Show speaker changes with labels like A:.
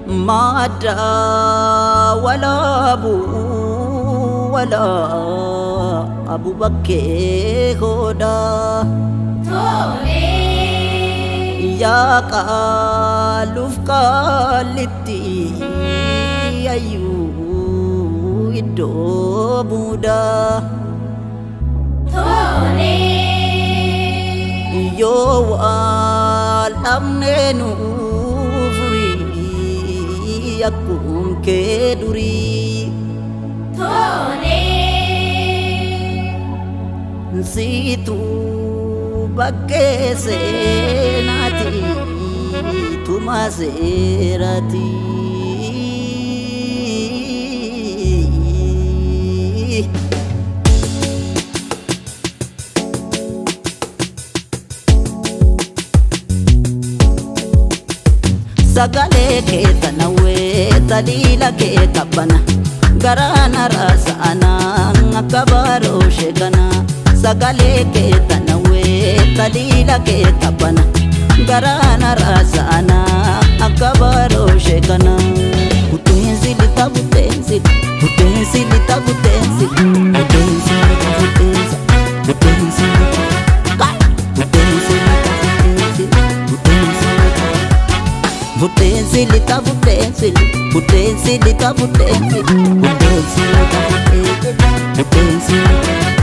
A: مادا ولا أبو بكي هودا يا قالوف قالتي أيو إدو بودا يو الأمن نوفري يكون كدوري نسيتو بكي سيناتي تما سيراتي Sagale ke tanawe talila ke kabana garana rasana akabaro shekana Sagale ke tanawe talila ke kabana garana rasana akabaro shekana Utenzi litabutenzi utenzi litabutenzi utenzi litabutenzi utenzi Butenzi lita butenzi, butenzi lita butenzi, butenzi lita butenzi, butenzi.